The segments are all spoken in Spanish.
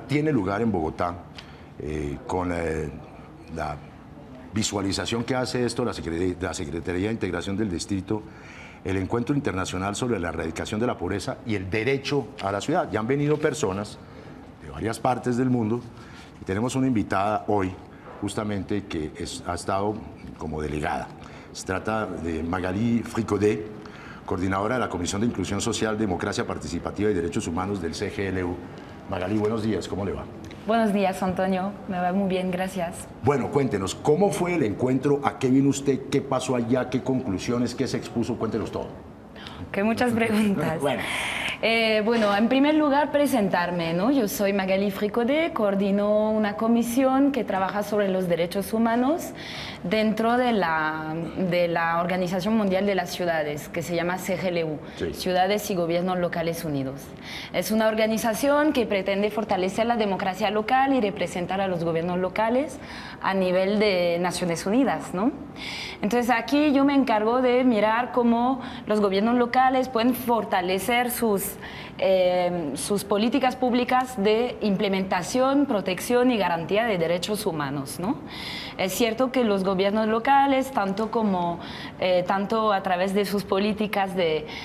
tiene lugar en Bogotá, con la visualización que hace esto la Secretaría de Integración del Distrito, el Encuentro Internacional sobre la Erradicación de la Pobreza y el Derecho a la Ciudad. Ya han venido personas de varias partes del mundo y tenemos una invitada hoy, justamente, que ha estado como delegada. Se trata de Magali Fricodet, coordinadora de la Comisión de Inclusión Social, Democracia Participativa y Derechos Humanos del CGLU. Magali, buenos días, ¿cómo le va? Buenos días, Antonio. Me va muy bien, gracias. Bueno, cuéntenos, ¿cómo fue el encuentro? ¿A qué vino usted? ¿Qué pasó allá? ¿Qué conclusiones? ¿Qué se expuso? Cuéntenos todo. Que muchas preguntas. Bueno. Bueno, en primer lugar, presentarme, ¿no? Yo soy Magali Fricodet, coordino una comisión que trabaja sobre los derechos humanos dentro de la Organización Mundial de las Ciudades, que se llama CGLU, sí. Ciudades y Gobiernos Locales Unidos. Es una organización que pretende fortalecer la democracia local y representar a los gobiernos locales a nivel de Naciones Unidas, ¿no? Entonces aquí yo me encargo de mirar cómo los gobiernos locales pueden fortalecer sus políticas públicas de implementación, protección y garantía de derechos humanos, ¿no? Es cierto que los gobiernos locales, tanto a través de sus políticas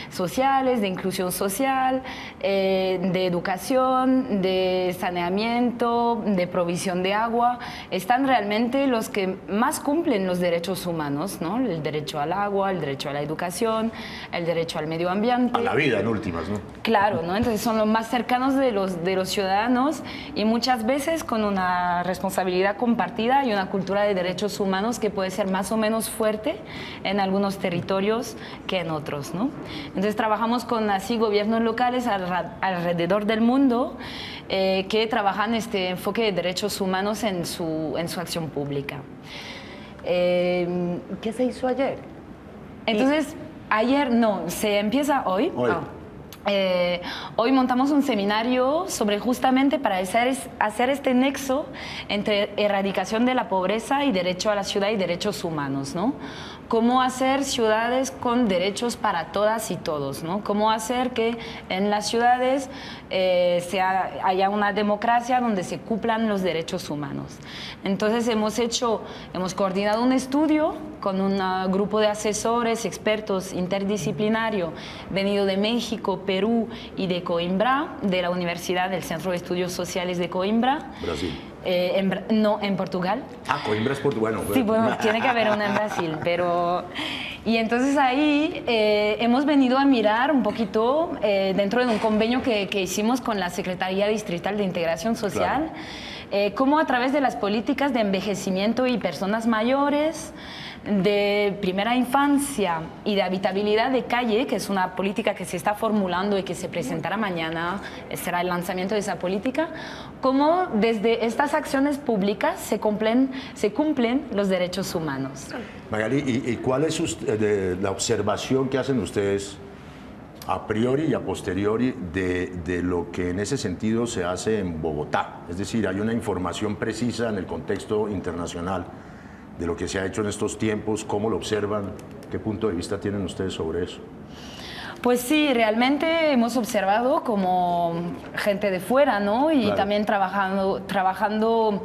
sociales, de inclusión social, de educación, de saneamiento, de provisión de agua, están realmente los que más cumplen los derechos humanos, ¿no? El derecho al agua, el derecho a la educación, el derecho al medio ambiente. A la vida, en últimas, ¿no? Claro, ¿no? Entonces son los más cercanos de los ciudadanos y muchas veces con una responsabilidad compartida y una cultura de derechos humanos que puede ser más o menos fuerte en algunos territorios que en otros, ¿no? Entonces trabajamos con así gobiernos locales alrededor del mundo que trabajan este enfoque de derechos humanos en su acción pública. ¿Qué se hizo ayer? Entonces, ayer no, se empieza hoy. Hoy. Hoy montamos un seminario sobre justamente para hacer este nexo entre erradicación de la pobreza y derecho a la ciudad y derechos humanos, ¿no? Cómo hacer ciudades con derechos para todas y todos, ¿no? Cómo hacer que en las ciudades haya una democracia donde se cumplan los derechos humanos. Entonces hemos coordinado un estudio con un grupo de asesores, expertos interdisciplinario, venido de México, Perú y de Coimbra, de la Universidad del Centro de Estudios Sociales de Coimbra. Brasil. No, en Portugal. Ah, Coimbra es Portugal. Bueno, sí, bueno, tiene que haber una en Brasil, pero... Y entonces ahí hemos venido a mirar un poquito dentro de un convenio que hicimos con la Secretaría Distrital de Integración Social, claro. Cómo a través de las políticas de envejecimiento y personas mayores, de primera infancia y de habitabilidad de calle, que es una política que se está formulando y que se presentará mañana, será el lanzamiento de esa política, cómo desde estas acciones públicas se cumplen los derechos humanos. Magali, ¿y cuál es la observación que hacen ustedes a priori y a posteriori de lo que en ese sentido se hace en Bogotá? Es decir, ¿hay una información precisa en el contexto internacional de lo que se ha hecho en estos tiempos? ¿Cómo lo observan? ¿Qué punto de vista tienen ustedes sobre eso? Pues sí, realmente hemos observado como gente de fuera, ¿no? Y claro. También trabajando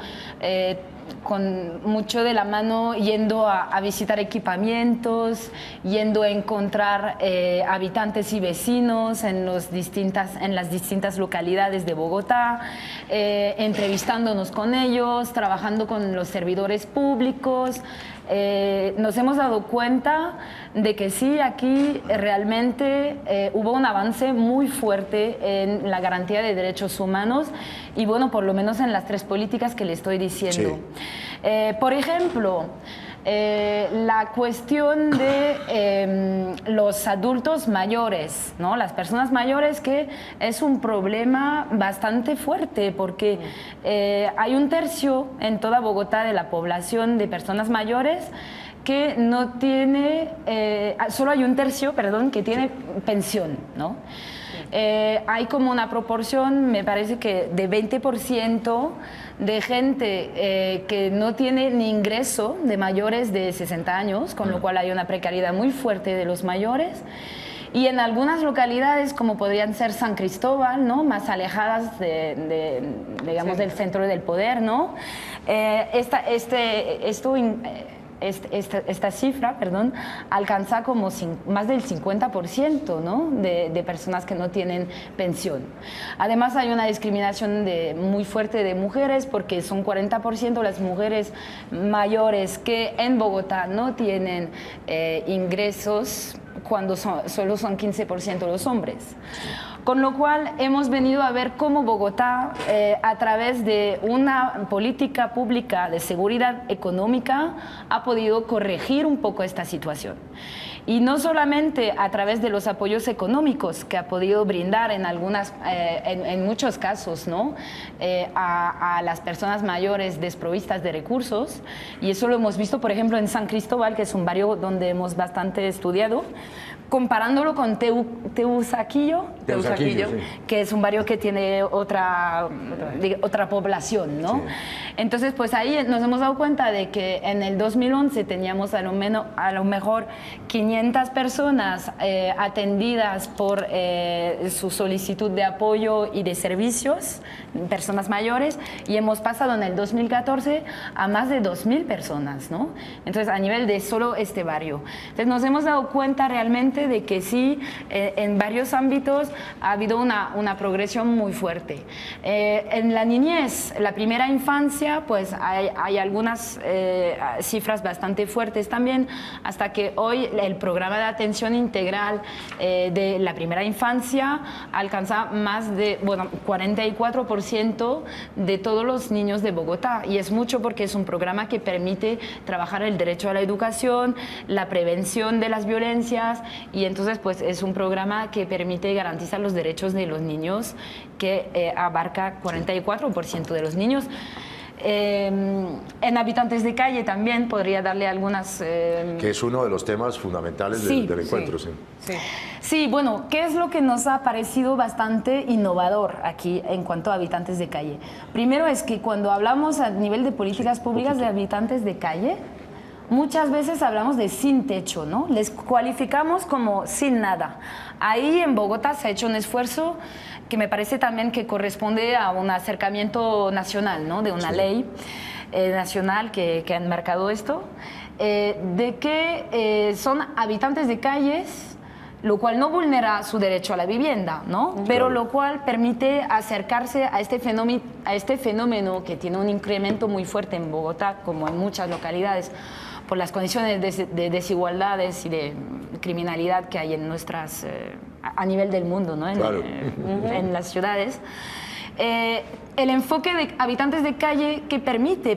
con mucho de la mano, yendo a visitar equipamientos, yendo a encontrar habitantes y vecinos en las distintas localidades de Bogotá, entrevistándonos con ellos, trabajando con los servidores públicos. Nos hemos dado cuenta de que sí, aquí realmente hubo un avance muy fuerte en la garantía de derechos humanos y bueno, por lo menos en las 3 políticas que le estoy diciendo. Sí. Por ejemplo, la cuestión de los adultos mayores, ¿no? Las personas mayores, que es un problema bastante fuerte porque hay 1/3 en toda Bogotá de la población de personas mayores que no tiene, solo hay 1/3, perdón, que tiene pensión, ¿no? Hay como una proporción, me parece que de 20% de gente que no tiene ni ingreso de mayores de 60 años, con lo cual hay una precariedad muy fuerte de los mayores. Y en algunas localidades, como podrían ser San Cristóbal, ¿no? Más alejadas digamos, del centro del poder, ¿no? Esta cifra, perdón, alcanza como más del 50%, ¿no? de personas que no tienen pensión. Además hay una discriminación muy fuerte de mujeres, porque son 40% las mujeres mayores que en Bogotá no tienen ingresos, cuando solo son 15% los hombres. Con lo cual hemos venido a ver cómo Bogotá, a través de una política pública de seguridad económica, ha podido corregir un poco esta situación. Y no solamente a través de los apoyos económicos que ha podido brindar en muchos casos, ¿no? A las personas mayores desprovistas de recursos, y eso lo hemos visto, por ejemplo, en San Cristóbal, que es un barrio donde hemos bastante estudiado, comparándolo con Teusaquillo, Sí. que es un barrio que tiene otra población, ¿no? Sí. Entonces, pues ahí nos hemos dado cuenta de que en el 2011 teníamos a lo mejor 500 personas atendidas por su solicitud de apoyo y de servicios, personas mayores, y hemos pasado en el 2014 a más de 2.000 personas, ¿no? Entonces, a nivel de solo este barrio. Entonces, nos hemos dado cuenta realmente de que sí, en varios ámbitos ha habido una progresión muy fuerte. En la niñez, la primera infancia, pues hay algunas cifras bastante fuertes también, hasta que hoy el programa de atención integral de la primera infancia alcanza más de 44% de todos los niños de Bogotá, y es mucho porque es un programa que permite trabajar el derecho a la educación, la prevención de las violencias, y entonces pues es un programa que permite garantizar los derechos de los niños, que abarca 44% de los niños. En habitantes de calle también podría darle algunas... Que es uno de los temas fundamentales del encuentro. Sí, bueno, ¿qué es lo que nos ha parecido bastante innovador aquí en cuanto a habitantes de calle? Primero es que cuando hablamos a nivel de políticas públicas de habitantes de calle, muchas veces hablamos de sin techo, ¿no? Les cualificamos como sin nada. Ahí en Bogotá se ha hecho un esfuerzo que me parece también que corresponde a un acercamiento nacional, ¿no? De una ley nacional que ha enmarcado esto, de que son habitantes de calles, lo cual no vulnera su derecho a la vivienda, ¿no? Pero lo cual permite acercarse a este fenómeno que tiene un incremento muy fuerte en Bogotá, como en muchas localidades, por las condiciones de desigualdades y de criminalidad que hay en nuestras, a nivel del mundo, ¿no? En las ciudades. El enfoque de habitantes de calle que permite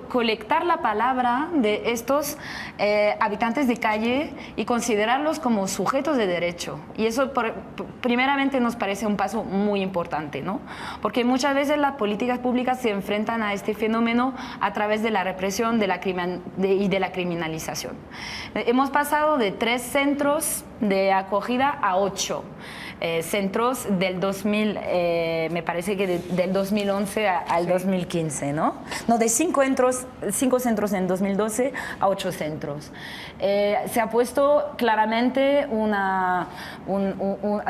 colectar la palabra de estos habitantes de calle y considerarlos como sujetos de derecho. Y eso primeramente nos parece un paso muy importante, ¿no? Porque muchas veces las políticas públicas se enfrentan a este fenómeno a través de la represión y de la criminalización. Hemos pasado de 3 centros de acogida a 8. Centros del 2000, me parece que del 2011 al 2015, ¿no? No, de 5 centros en 2012 a 8 centros. Se ha puesto claramente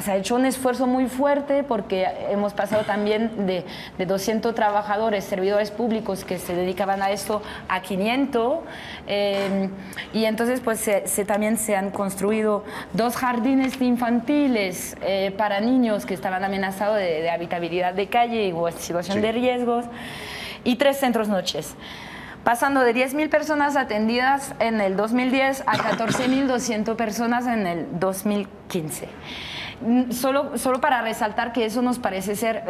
se ha hecho un esfuerzo muy fuerte, porque hemos pasado también de 200 trabajadores, servidores públicos que se dedicaban a esto, a 500, y entonces pues también se han construido 2 jardines infantiles para niños que estaban amenazados de habitabilidad de calle o situación de riesgos, y 3 centros noches, pasando de 10.000 personas atendidas en el 2010 a 14.200 personas en el 2015. Solo para resaltar que eso nos parece ser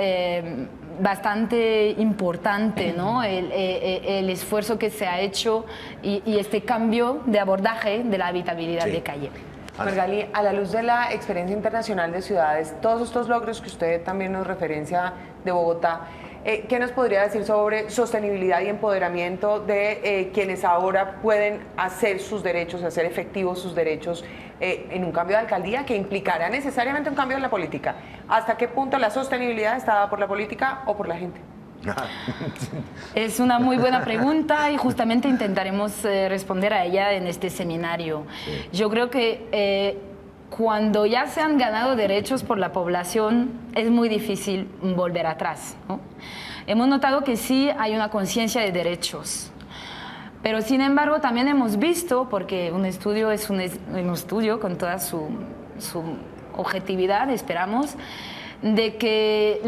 bastante importante, ¿no? El esfuerzo que se ha hecho y este cambio de abordaje de la habitabilidad de calle. Margali, a la luz de la experiencia internacional de ciudades, todos estos logros que usted también nos referencia de Bogotá, ¿qué nos podría decir sobre sostenibilidad y empoderamiento de quienes ahora pueden hacer sus derechos, hacer efectivos sus derechos en un cambio de alcaldía que implicará necesariamente un cambio en la política? ¿Hasta qué punto la sostenibilidad está dada por la política o por la gente? Es una muy buena pregunta y justamente intentaremos responder a ella en este seminario. Yo creo que cuando ya se han ganado derechos por la población, es muy difícil volver atrás, ¿no? Hemos notado que sí hay una conciencia de derechos, pero sin embargo también hemos visto, porque un estudio es un estudio con toda su objetividad, esperamos, de que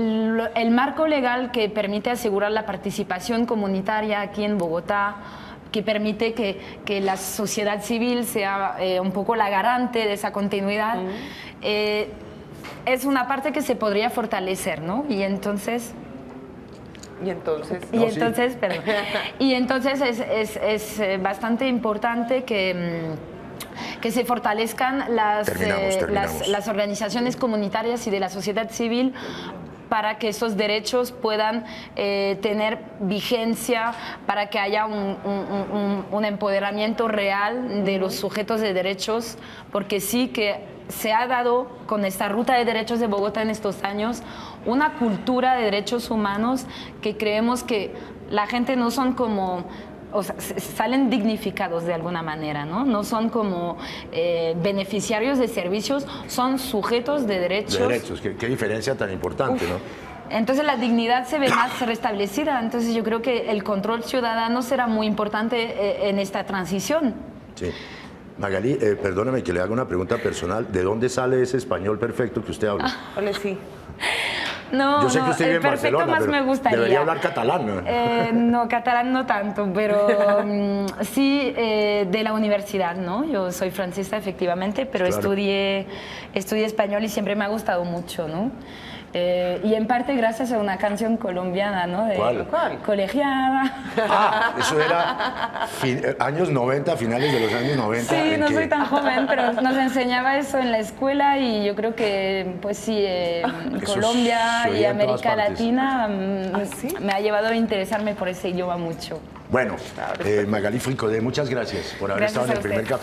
el marco legal que permite asegurar la participación comunitaria aquí en Bogotá, que permite que la sociedad civil sea un poco la garante de esa continuidad, es una parte que se podría fortalecer, ¿no? Y entonces es bastante importante que se fortalezcan las organizaciones comunitarias y de la sociedad civil para que esos derechos puedan tener vigencia, para que haya un empoderamiento real de los sujetos de derechos, porque sí que se ha dado con esta ruta de derechos de Bogotá en estos años una cultura de derechos humanos que creemos que la gente no son como... O sea, salen dignificados de alguna manera, ¿no? No son como beneficiarios de servicios, son sujetos de derechos. De derechos, qué diferencia tan importante, ¿no? Entonces la dignidad se ve más restablecida, entonces yo creo que el control ciudadano será muy importante en esta transición. Sí. Magalí, perdóname que le haga una pregunta personal. ¿De dónde sale ese español perfecto que usted habla? Ole, sí. No, yo sé que usted vive en perfecto Barcelona, más pero me gustaría. debería hablar catalán, ¿no? No, catalán no tanto, pero sí de la universidad, ¿no? Yo soy francesa, efectivamente, pero Claro. estudié español y siempre me ha gustado mucho, ¿no? Y en parte gracias a una canción colombiana, ¿no? De ¿Cuál? Colegiada. Ah, eso era años 90, finales de los años 90. Sí, no que... soy tan joven, pero nos enseñaba eso en la escuela y yo creo que, pues sí, Colombia y América Latina ¿sí? me ha llevado a interesarme por ese idioma mucho. Bueno, Magalí Fricodé, muchas gracias por haber Gracias estado en a el primer usted. café.